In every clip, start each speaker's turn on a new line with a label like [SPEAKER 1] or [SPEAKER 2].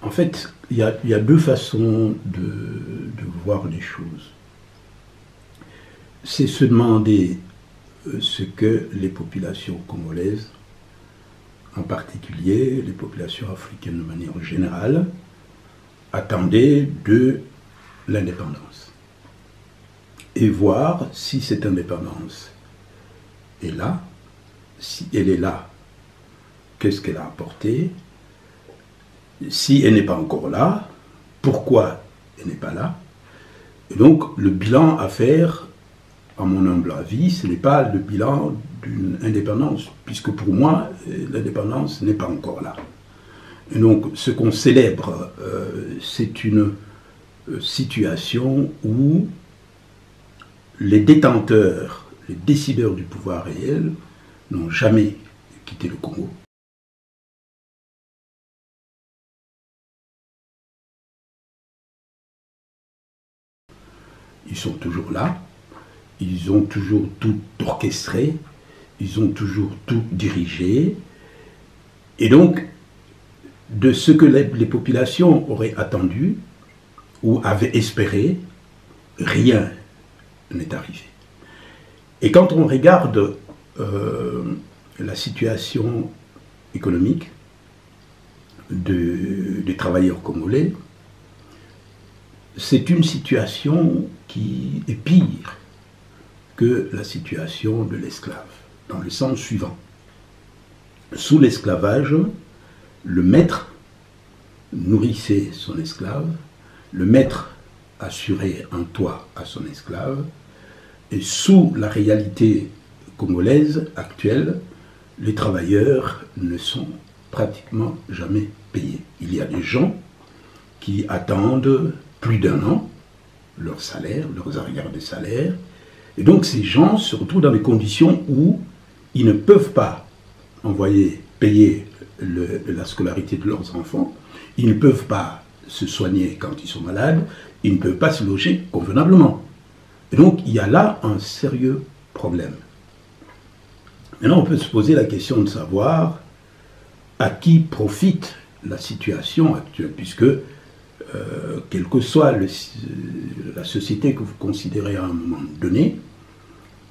[SPEAKER 1] En fait, il y a deux façons de voir les choses. C'est se demander ce que les populations congolaises, en particulier les populations africaines de manière générale, attendaient de l'indépendance. Et voir si cette indépendance est là, si elle est là, qu'est-ce qu'elle a apporté. Si elle n'est pas encore là, pourquoi elle n'est pas là? Et donc, le bilan à faire, à mon humble avis, ce n'est pas le bilan d'une indépendance, puisque pour moi, l'indépendance n'est pas encore là. Et donc, ce qu'on célèbre, c'est une situation où les détenteurs, les décideurs du pouvoir réel, n'ont jamais quitté le Congo. Ils sont toujours là, ils ont toujours tout orchestré, ils ont toujours tout dirigé. Et donc, de ce que les populations auraient attendu ou avaient espéré, rien n'est arrivé. Et quand on regarde la situation économique des travailleurs congolais, c'est une situation qui est pire que la situation de l'esclave, dans le sens suivant. Sous l'esclavage, le maître nourrissait son esclave, le maître assurait un toit à son esclave, et sous la réalité congolaise actuelle, les travailleurs ne sont pratiquement jamais payés. Il y a des gens qui attendent plus d'1 an leur salaire, leurs arrières de salaire, et donc ces gens se retrouvent dans des conditions où ils ne peuvent pas payer la scolarité de leurs enfants, ils ne peuvent pas se soigner quand ils sont malades, ils ne peuvent pas se loger convenablement. Et donc il y a là un sérieux problème. Maintenant on peut se poser la question de savoir à qui profite la situation actuelle, puisque quelle que soit la société que vous considérez à un moment donné,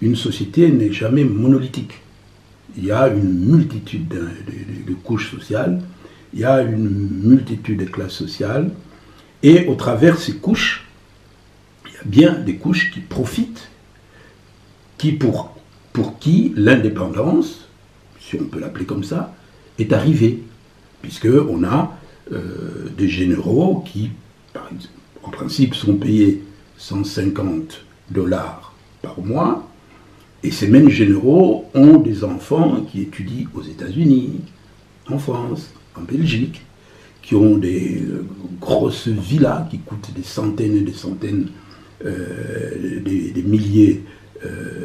[SPEAKER 1] une société n'est jamais monolithique. Il y a une multitude de couches sociales, il y a une multitude de classes sociales, et au travers de ces couches, il y a bien des couches qui profitent, pour qui l'indépendance, si on peut l'appeler comme ça, est arrivée, puisqu'on a des généraux qui, en principe, sont payés $150 par mois, et ces mêmes généraux ont des enfants qui étudient aux États-Unis, en France, en Belgique, qui ont des grosses villas qui coûtent des centaines et des centaines, des milliers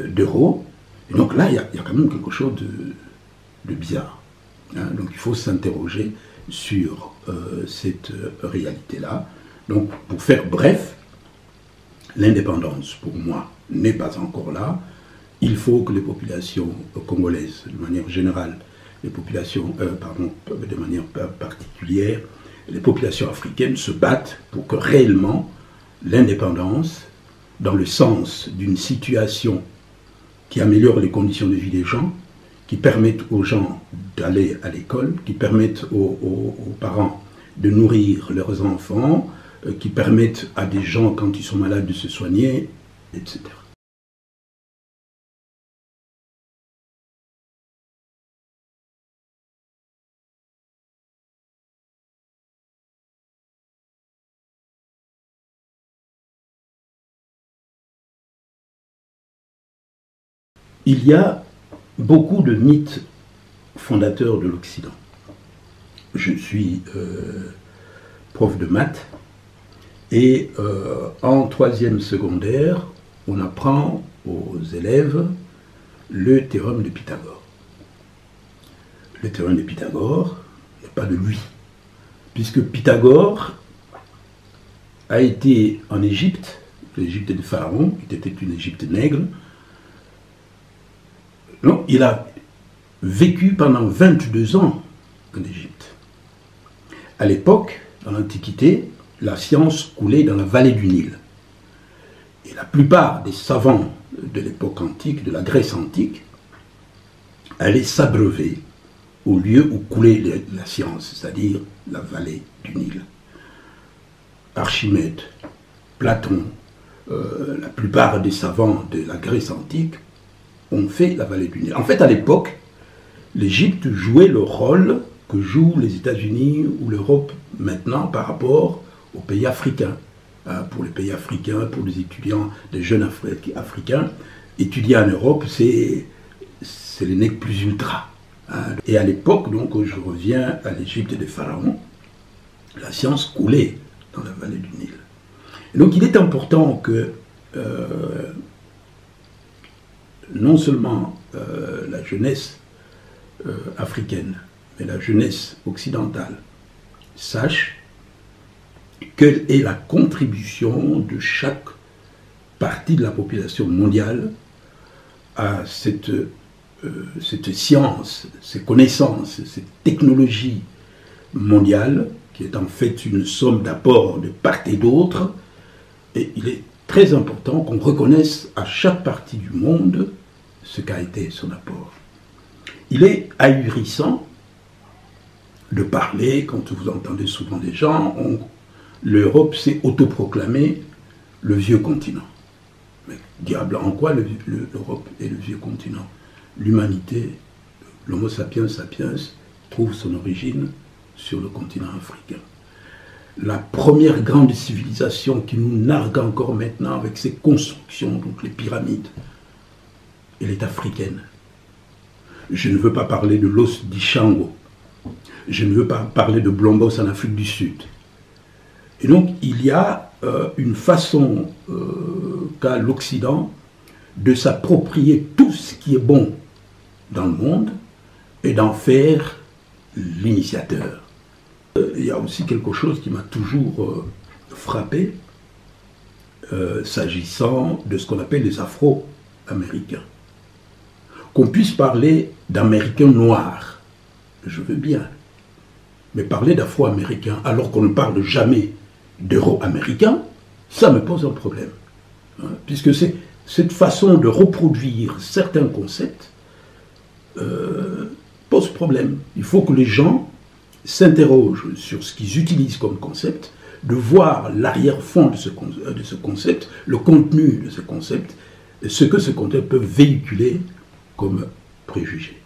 [SPEAKER 1] d'euros. Et donc là, il y a quand même quelque chose de bizarre. Hein. Donc il faut s'interroger sur cette réalité-là. Donc, pour faire bref, l'indépendance, pour moi, n'est pas encore là. Il faut que les populations congolaises, de manière générale, les populations, de manière particulière, les populations africaines se battent pour que réellement l'indépendance, dans le sens d'une situation qui améliore les conditions de vie des gens, qui permettent aux gens d'aller à l'école, qui permettent aux parents de nourrir leurs enfants, qui permettent à des gens, quand ils sont malades, de se soigner, etc. Il y a beaucoup de mythes fondateurs de l'Occident. Je suis prof de maths et en 3e secondaire, on apprend aux élèves le théorème de Pythagore. Le théorème de Pythagore n'est pas de lui, puisque Pythagore a été en Égypte, l'Égypte de Pharaon, qui était une Égypte nègre. Non, il a vécu pendant 22 ans en Égypte. À l'époque, dans l'Antiquité, la science coulait dans la vallée du Nil. Et la plupart des savants de l'époque antique, de la Grèce antique, allaient s'abreuver au lieu où coulait la science, c'est-à-dire la vallée du Nil. Archimède, Platon, la plupart des savants de la Grèce antique ont fait la vallée du Nil. En fait, à l'époque, l'Égypte jouait le rôle que jouent les États-Unis ou l'Europe maintenant par rapport aux pays africains. Pour les pays africains, pour les étudiants, des jeunes africains, étudier en Europe, c'est le nec plus ultra. Et à l'époque, donc, je reviens à l'Égypte des pharaons, la science coulait dans la vallée du Nil. Et donc il est important que non seulement la jeunesse africaine, mais la jeunesse occidentale sache quelle est la contribution de chaque partie de la population mondiale à cette science, ces connaissances, cette technologie mondiale, qui est en fait une somme d'apports de part et d'autre. Et il est très important qu'on reconnaisse à chaque partie du monde ce qu'a été son apport. Il est ahurissant de parler, quand vous entendez souvent des gens, l'Europe s'est autoproclamée le vieux continent. Mais diable, en quoi l'Europe est le vieux continent? L'humanité, l'Homo sapiens sapiens, trouve son origine sur le continent africain. La première grande civilisation qui nous nargue encore maintenant avec ses constructions, donc les pyramides, elle est africaine. Je ne veux pas parler de l'os d'Ishango. Je ne veux pas parler de Blombos en Afrique du Sud. Et donc, il y a une façon qu'a l'Occident de s'approprier tout ce qui est bon dans le monde et d'en faire l'initiateur. Il y a aussi quelque chose qui m'a toujours frappé s'agissant de ce qu'on appelle les Afro-Américains. Qu'on puisse parler d'Américains noirs, je veux bien, mais parler d'Afro-Américains alors qu'on ne parle jamais d'Euro-Américains, ça me pose un problème. Puisque c'est cette façon de reproduire certains concepts pose problème. Il faut que les gens s'interrogent sur ce qu'ils utilisent comme concept, de voir l'arrière-fond de ce concept, le contenu de ce concept, ce que ce concept peut véhiculer comme préjugé.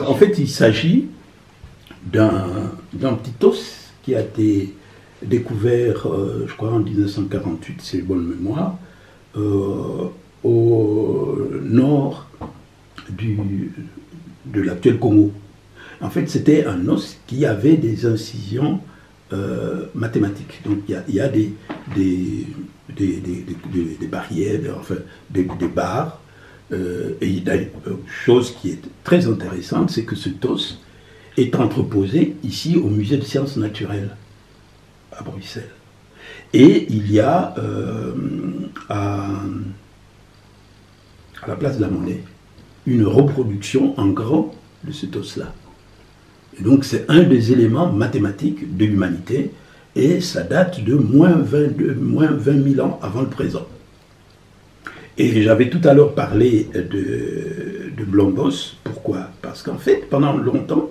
[SPEAKER 1] En fait, il s'agit d'un petit os qui a été découvert, je crois, en 1948, si j'ai bonne mémoire, au nord de l'actuel Congo. En fait, c'était un os qui avait des incisions mathématiques. Donc, il y a des barrières, enfin, des barres. Et il y a une chose qui est très intéressante, c'est que cet os est entreposé ici au musée de sciences naturelles à Bruxelles. Et il y a à la place de la Monnaie une reproduction en grand de cet os-là. Et donc c'est un des éléments mathématiques de l'humanité et ça date de moins 20 000 ans avant le présent. Et j'avais tout à l'heure parlé de Blombos. Pourquoi? Parce qu'en fait, pendant longtemps,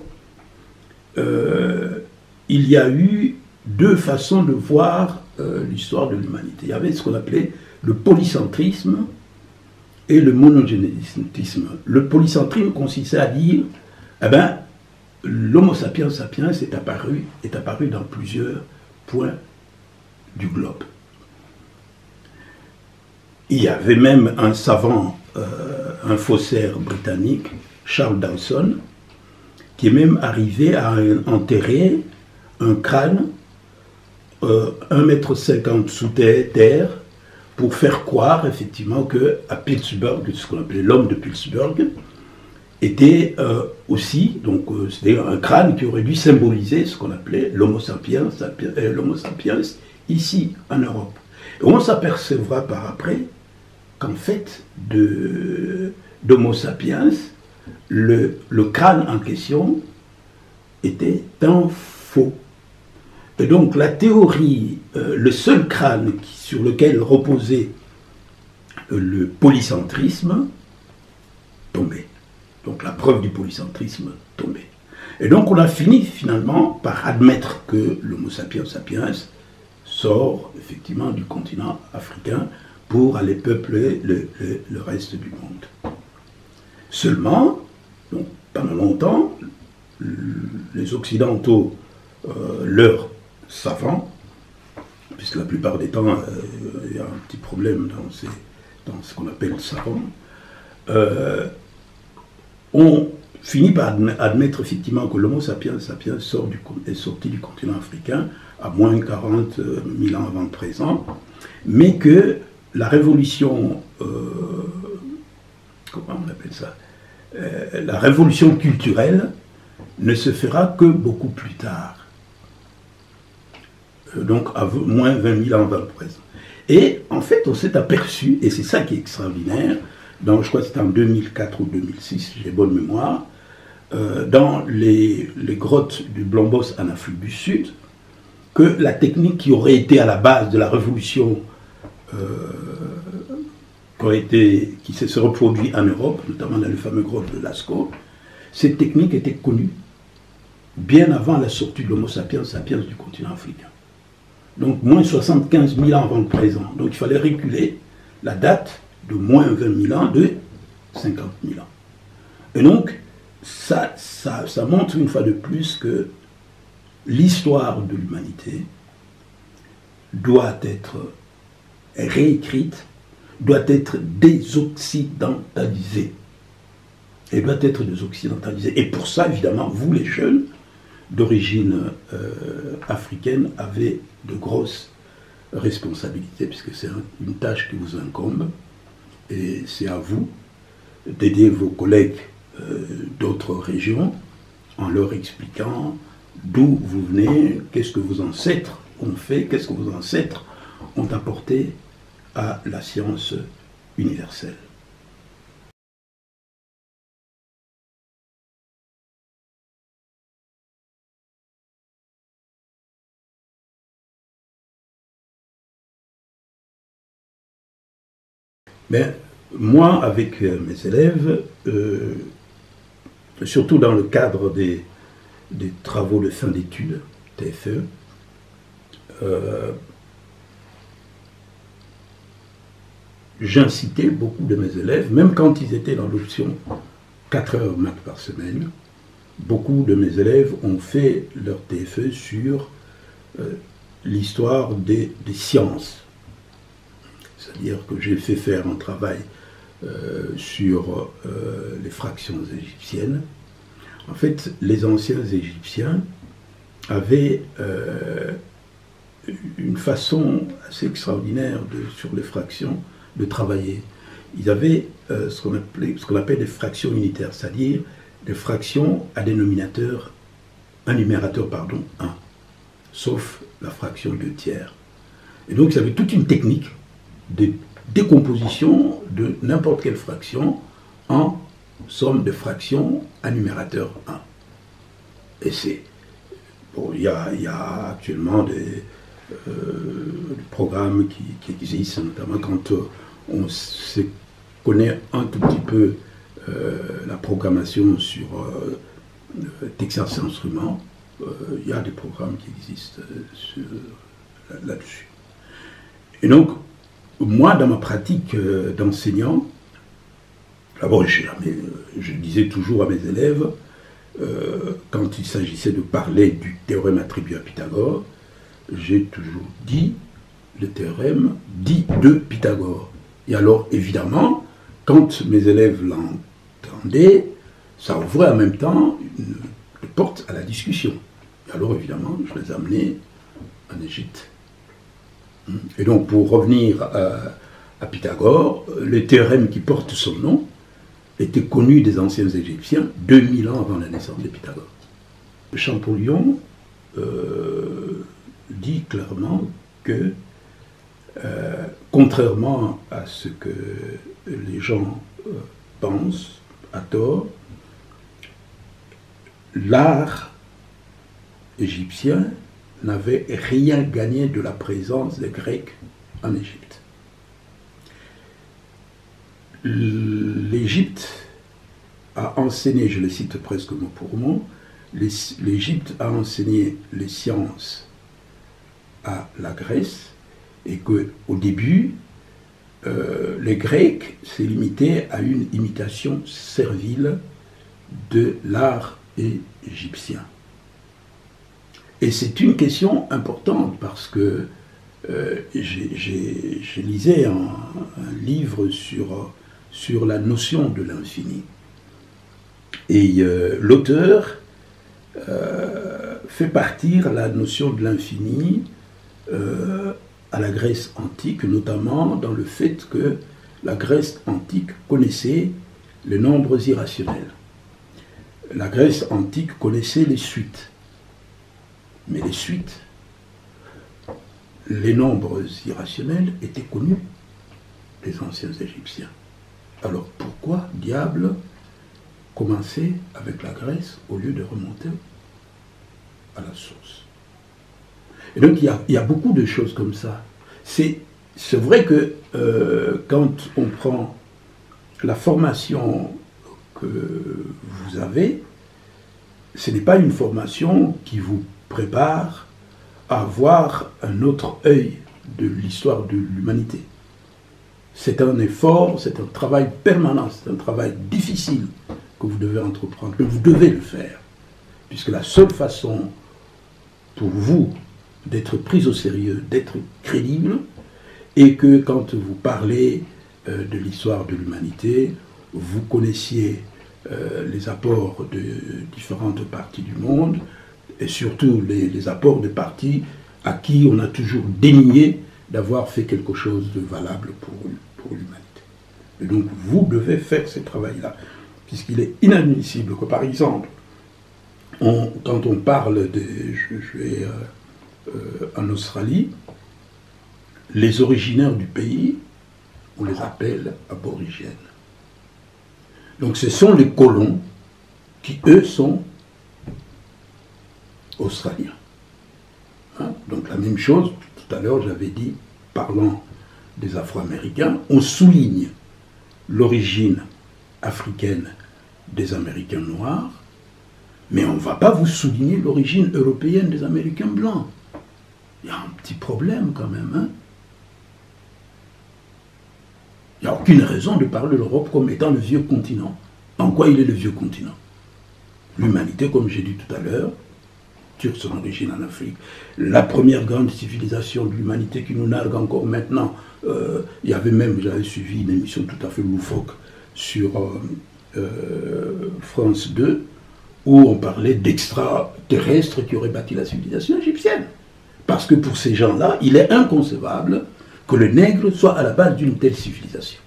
[SPEAKER 1] il y a eu deux façons de voir l'histoire de l'humanité. Il y avait ce qu'on appelait le polycentrisme et le monogénétisme. Le polycentrisme consistait à dire, eh ben, l'Homo sapiens sapiens est apparu dans plusieurs points du globe. Il y avait même un savant, un faussaire britannique, Charles Dawson, qui est même arrivé à enterrer un crâne 1,50 m sous terre pour faire croire effectivement qu'à Pittsburgh, ce qu'on appelait l'homme de Pittsburgh, était aussi, donc c'était un crâne qui aurait dû symboliser ce qu'on appelait l'Homo sapiens ici en Europe. Et on s'apercevra par après qu'en fait, d'Homo sapiens, le crâne en question était un faux. Et donc la théorie, le seul crâne sur lequel reposait le polycentrisme tombait. Donc la preuve du polycentrisme tombait. Et donc on a fini finalement par admettre que l'Homo sapiens sapiens sort effectivement du continent africain pour aller peupler le reste du monde. Seulement, donc, pendant longtemps, les Occidentaux, leurs savants, puisque la plupart des temps, il y a un petit problème dans ce qu'on appelle savants, ont fini par admettre effectivement que l'Homo sapiens sapiens est sorti du continent africain à moins 40 000 ans avant le présent, mais que la révolution, comment on appelle ça, la révolution culturelle ne se fera que beaucoup plus tard. Donc à moins 20 000 ans avant le présent. Et en fait, on s'est aperçu, et c'est ça qui est extraordinaire, je crois que c'était en 2004 ou 2006, si j'ai bonne mémoire, dans les grottes du Blombos en Afrique du Sud, que la technique qui aurait été à la base de la révolution qui s'est reproduite en Europe, notamment dans le fameux grotte de Lascaux, cette technique était connue bien avant la sortie de l'Homo sapiens sapiens du continent africain. Donc moins 75 000 ans avant le présent. Donc il fallait reculer la date de moins 20 000 ans de 50 000 ans. Et donc ça montre une fois de plus que l'histoire de l'humanité doit être réécrite, doit être désoccidentalisée. Elle doit être désoccidentalisée. Et pour ça, évidemment, vous les jeunes d'origine africaine avez de grosses responsabilités, puisque c'est une tâche qui vous incombe, et c'est à vous d'aider vos collègues d'autres régions en leur expliquant d'où vous venez, qu'est-ce que vos ancêtres ont fait, qu'est-ce que vos ancêtres ont apporté à la science universelle. Mais moi, avec mes élèves, surtout dans le cadre des travaux de fin d'études, TFE, j'incitais beaucoup de mes élèves, même quand ils étaient dans l'option 4 heures maths par semaine, beaucoup de mes élèves ont fait leur TFE sur l'histoire des sciences. C'est-à-dire que j'ai fait faire un travail sur les fractions égyptiennes. En fait, les anciens Égyptiens avaient une façon assez extraordinaire sur les fractions de travailler. Ils avaient ce qu'on appelle des fractions unitaires, c'est-à-dire des fractions à dénominateur, un numérateur, pardon, 1, sauf la fraction 2 tiers. Et donc, ils avaient toute une technique de décomposition de n'importe quelle fraction en somme de fractions à numérateur 1. Et c'est... Bon, il y a actuellement des programmes qui existent, notamment quand on connaît un tout petit peu la programmation sur Texas Instruments. Il y a des programmes qui existent là-dessus. Et donc, moi, dans ma pratique d'enseignant, d'abord, je disais toujours à mes élèves, quand il s'agissait de parler du théorème attribué à Pythagore, j'ai toujours dit le théorème dit de Pythagore. Et alors, évidemment, quand mes élèves l'entendaient, ça ouvrait en même temps une porte à la discussion. Et alors, évidemment, je les amenais en Égypte. Et donc, pour revenir à Pythagore, le théorème qui porte son nom était connu des anciens Égyptiens 2000 ans avant la naissance de Pythagore. Champollion dit clairement que, contrairement à ce que les gens pensent à tort, l'art égyptien n'avait rien gagné de la présence des Grecs en Égypte. L'Égypte a enseigné, je le cite presque mot pour mot, l'Égypte a enseigné les sciences à la Grèce et qu'au début, les Grecs s'est limité à une imitation servile de l'art égyptien. Et c'est une question importante parce que je lisais un livre sur la notion de l'infini. Et l'auteur fait partir la notion de l'infini à la Grèce antique, notamment dans le fait que la Grèce antique connaissait les nombres irrationnels. La Grèce antique connaissait les suites. Mais les suites, les nombres irrationnels étaient connus des anciens Égyptiens. Alors pourquoi, diable, commencer avec la Grèce au lieu de remonter à la source? Et donc il y a beaucoup de choses comme ça. C'est vrai que quand on prend la formation que vous avez, ce n'est pas une formation qui vous prépare à avoir un autre œil de l'histoire de l'humanité. C'est un effort, c'est un travail permanent, c'est un travail difficile que vous devez entreprendre, mais vous devez le faire, puisque la seule façon pour vous d'être pris au sérieux, d'être crédible, est que quand vous parlez de l'histoire de l'humanité, vous connaissiez les apports de différentes parties du monde, et surtout les apports de parties à qui on a toujours dénié d'avoir fait quelque chose de valable pour l'humanité. Et donc vous devez faire ce travail-là, puisqu'il est inadmissible que, par exemple, quand on parle je vais en Australie, les originaires du pays, on les appelle aborigènes. Donc ce sont les colons qui, eux, sont australiens. Hein? Donc la même chose, tout à l'heure j'avais dit, parlant des Afro-Américains, on souligne l'origine africaine des Américains noirs, mais on ne va pas vous souligner l'origine européenne des Américains blancs. Il y a un petit problème quand même. Hein? Il n'y a aucune raison de parler de l'Europe comme étant le vieux continent. En quoi il est le vieux continent? L'humanité, comme j'ai dit tout à l'heure, tire son origine en Afrique. La première grande civilisation de l'humanité qui nous nargue encore maintenant, j'avais suivi une émission tout à fait loufoque sur France 2, où on parlait d'extraterrestres qui auraient bâti la civilisation égyptienne. Parce que pour ces gens-là, il est inconcevable que le nègre soit à la base d'une telle civilisation.